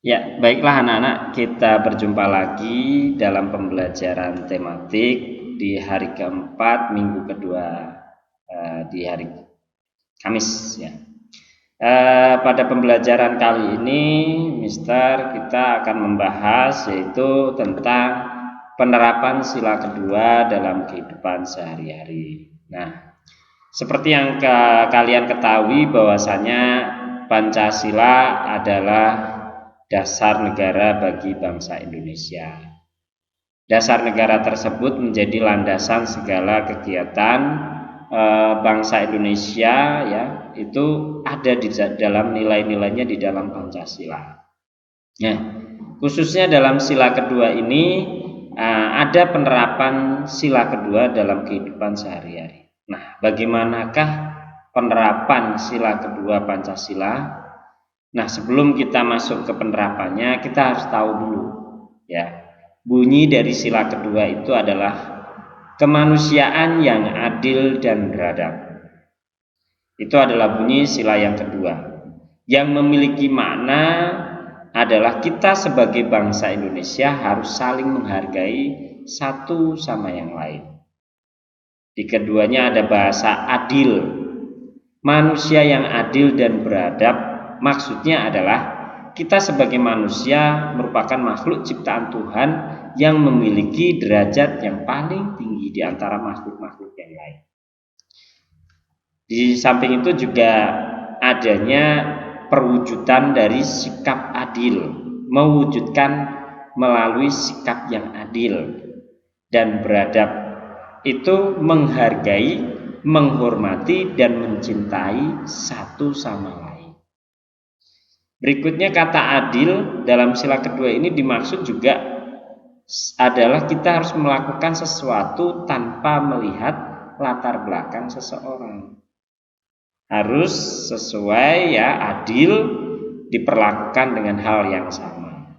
Ya, baiklah anak-anak, kita berjumpa lagi dalam pembelajaran tematik di hari keempat, minggu kedua di hari Kamis ya. Pada pembelajaran kali ini, Mister, kita akan membahas yaitu tentang penerapan sila kedua dalam kehidupan sehari-hari. Nah, seperti yang kalian ketahui bahwasanya Pancasila adalah dasar negara bagi bangsa Indonesia. Dasar negara tersebut menjadi landasan segala kegiatan bangsa Indonesia ya, itu ada di dalam nilai-nilainya di dalam Pancasila. Nah, khususnya dalam sila kedua ini ada penerapan sila kedua dalam kehidupan sehari-hari. Nah, bagaimanakah penerapan sila kedua Pancasila? Nah, sebelum kita masuk ke penerapannya, kita harus tahu dulu ya. Bunyi dari sila kedua itu adalah kemanusiaan yang adil dan beradab. Itu adalah bunyi sila yang kedua. Yang memiliki makna adalah kita sebagai bangsa Indonesia harus saling menghargai satu sama yang lain. Di keduanya ada bahasa adil. Manusia yang adil dan beradab maksudnya adalah kita sebagai manusia merupakan makhluk ciptaan Tuhan yang memiliki derajat yang paling tinggi di antara makhluk-makhluk yang lain. Di samping itu juga adanya perwujudan dari sikap adil, mewujudkan melalui sikap yang adil dan beradab, itu menghargai, menghormati dan mencintai satu sama lain. Berikutnya kata adil dalam sila kedua ini dimaksud juga adalah kita harus melakukan sesuatu tanpa melihat latar belakang seseorang. Harus sesuai ya, adil, diperlakukan dengan hal yang sama.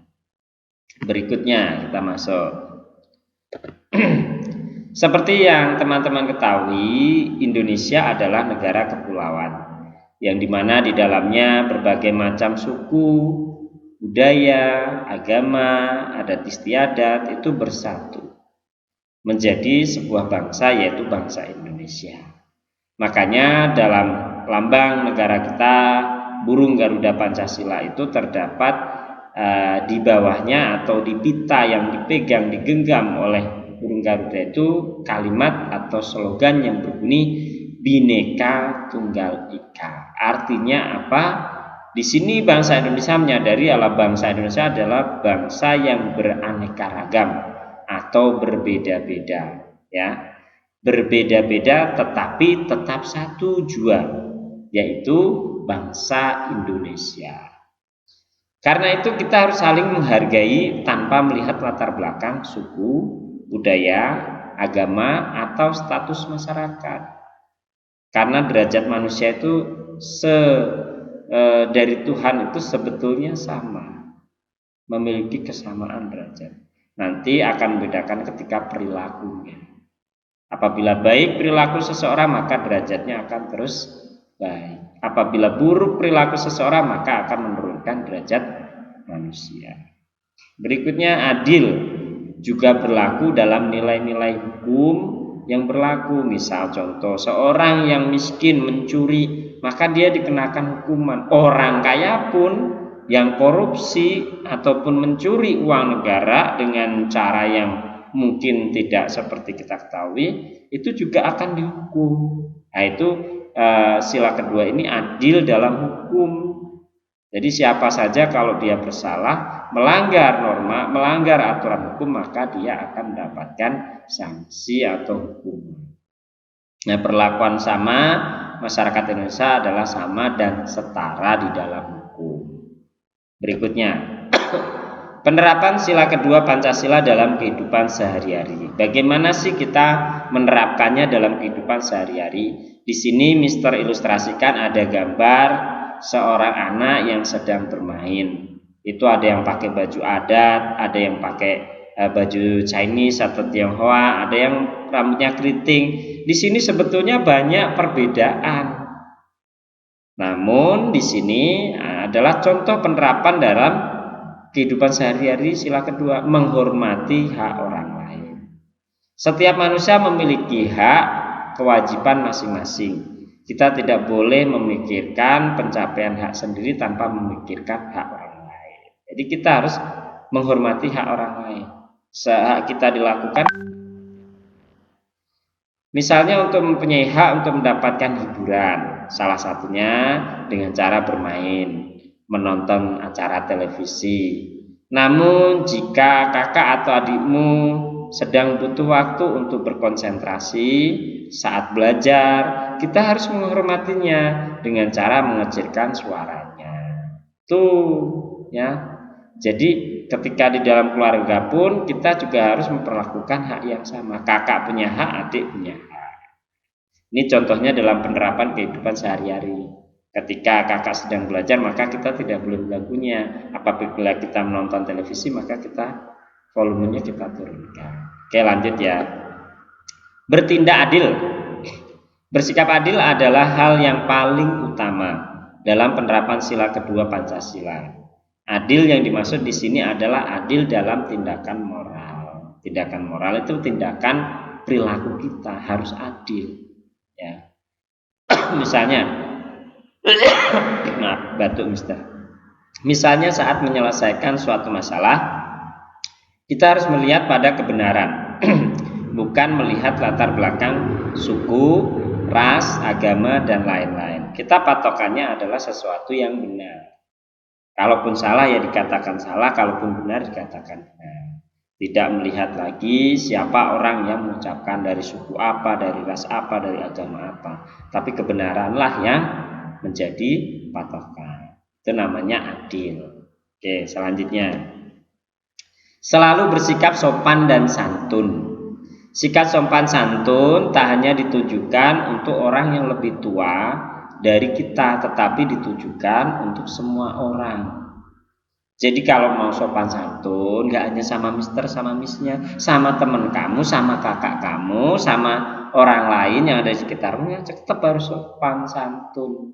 Berikutnya kita masuk. Seperti yang teman-teman ketahui, Indonesia adalah negara kepulauan yang dimana di dalamnya berbagai macam suku, budaya, agama, adat istiadat itu bersatu menjadi sebuah bangsa, yaitu bangsa Indonesia. Makanya dalam lambang negara kita, burung Garuda Pancasila itu terdapat di bawahnya atau di pita yang dipegang, digenggam oleh burung Garuda itu kalimat atau slogan yang berbunyi Bhinneka Tunggal Ika. Artinya apa? Di sini bangsa Indonesia menyadari bangsa Indonesia adalah bangsa yang beraneka ragam atau berbeda-beda ya. Berbeda-beda tetapi tetap satu jua, yaitu bangsa Indonesia. Karena itu kita harus saling menghargai tanpa melihat latar belakang suku, budaya, agama atau status masyarakat. Karena derajat manusia itu dari Tuhan itu sebetulnya sama, memiliki kesamaan derajat. Nanti akan membedakan ketika perilakunya. Apabila baik perilaku seseorang, maka derajatnya akan terus baik. Apabila buruk perilaku seseorang, maka akan menurunkan derajat manusia. Berikutnya adil juga berlaku dalam nilai-nilai hukum yang berlaku. Misal contoh, seorang yang miskin mencuri, maka dia dikenakan hukuman. Orang kaya pun yang korupsi ataupun mencuri uang negara dengan cara yang mungkin tidak seperti kita ketahui, itu juga akan dihukum. Nah, itu sila kedua ini adil dalam hukum. Jadi siapa saja kalau dia bersalah, melanggar norma, melanggar aturan hukum, maka dia akan mendapatkan sanksi atau hukuman. Nah, perlakuan sama masyarakat Indonesia adalah sama dan setara di dalam hukum. Berikutnya, penerapan sila kedua Pancasila dalam kehidupan sehari-hari. Bagaimana sih kita menerapkannya dalam kehidupan sehari-hari? Di sini Mister ilustrasikan ada gambar seorang anak yang sedang bermain. Itu ada yang pakai baju adat, ada yang pakai baju Chinese atau Tionghoa, ada yang rambutnya keriting. Di sini sebetulnya banyak perbedaan. Namun di sini adalah contoh penerapan dalam kehidupan sehari-hari, sila kedua, menghormati hak orang lain. Setiap manusia memiliki hak, kewajiban masing-masing. Kita tidak boleh memikirkan pencapaian hak sendiri tanpa memikirkan hak orang lain. Jadi kita harus menghormati hak orang lain. Sehak kita dilakukan, misalnya untuk mempunyai hak untuk mendapatkan hiburan, salah satunya dengan cara bermain, menonton acara televisi. Namun jika kakak atau adikmu sedang butuh waktu untuk berkonsentrasi saat belajar, kita harus menghormatinya dengan cara mengecilkan suaranya. Tuh, ya. Jadi ketika di dalam keluarga pun kita juga harus memperlakukan hak yang sama. Kakak punya hak, adik punya hak. Ini contohnya dalam penerapan kehidupan sehari-hari. Ketika kakak sedang belajar, maka kita tidak boleh mengganggunya. Apabila kita menonton televisi, maka kita volumenya kita turunkan. Oke, lanjut ya. Bertindak adil. Bersikap adil adalah hal yang paling utama dalam penerapan sila kedua Pancasila. Adil yang dimaksud di sini adalah adil dalam tindakan moral. Tindakan moral itu tindakan perilaku kita harus adil. Ya. Misalnya, maaf, batuk mister. Misalnya saat menyelesaikan suatu masalah, kita harus melihat pada kebenaran, bukan melihat latar belakang suku, ras, agama, dan lain-lain. Kita patokannya adalah sesuatu yang benar. Kalaupun salah ya dikatakan salah, kalaupun benar dikatakan benar. Tidak melihat lagi siapa orang yang mengucapkan dari suku apa, dari ras apa, dari agama apa. Tapi kebenaranlah yang menjadi patokan. Itu namanya adil. Oke, selanjutnya. Selalu bersikap sopan dan santun. Sikap sopan santun tak hanya ditujukan untuk orang yang lebih tua dari kita, tetapi ditujukan untuk semua orang. Jadi kalau mau sopan santun, gak hanya sama mister, sama misnya, sama teman kamu, sama kakak kamu, sama orang lain yang ada di sekitarmu, ya tetap harus sopan santun.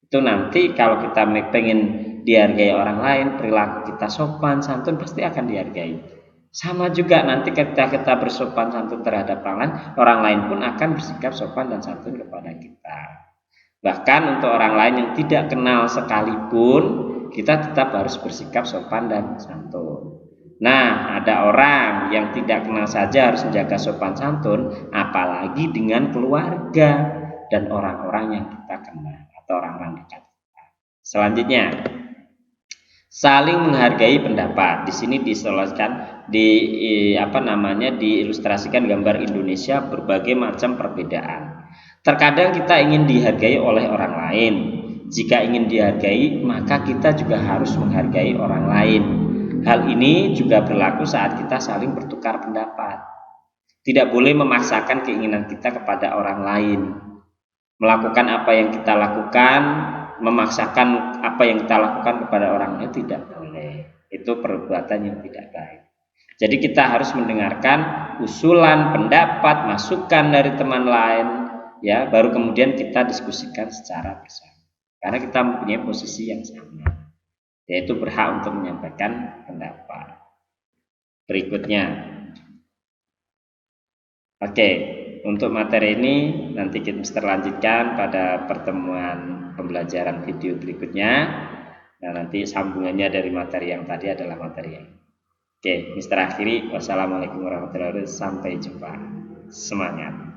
Itu nanti kalau kita pengen dihargai orang lain, perilaku kita sopan santun pasti akan dihargai. Sama juga nanti ketika kita bersopan santun terhadap orang lain pun akan bersikap sopan dan santun kepada kita. Bahkan untuk orang lain yang tidak kenal sekalipun, kita tetap harus bersikap sopan dan santun. Nah, ada orang yang tidak kenal saja harus menjaga sopan santun, apalagi dengan keluarga dan orang-orang yang kita kenal atau orang-orang dekat kita. Selanjutnya, saling menghargai pendapat. Di sini diilustrasikan gambar Indonesia berbagai macam perbedaan. Terkadang kita ingin dihargai oleh orang lain. Jika ingin dihargai, maka kita juga harus menghargai orang lain. Hal ini juga berlaku saat kita saling bertukar pendapat. Tidak boleh memaksakan keinginan kita kepada orang lain. Melakukan apa yang kita lakukan, memaksakan apa yang kita lakukan kepada orang lain tidak boleh. Itu perbuatan yang tidak baik. Jadi kita harus mendengarkan usulan, pendapat, masukan dari teman lain, ya, baru kemudian kita diskusikan secara bersama. Karena kita mempunyai posisi yang sama, yaitu berhak untuk menyampaikan pendapat. Berikutnya, oke, untuk materi ini nanti kita lanjutkan pada pertemuan pembelajaran video berikutnya. Nah, nanti sambungannya dari materi yang tadi adalah materi yang. Oke, Mister akhiri. Wassalamualaikum warahmatullahi wabarakatuh. Sampai jumpa. Semangat.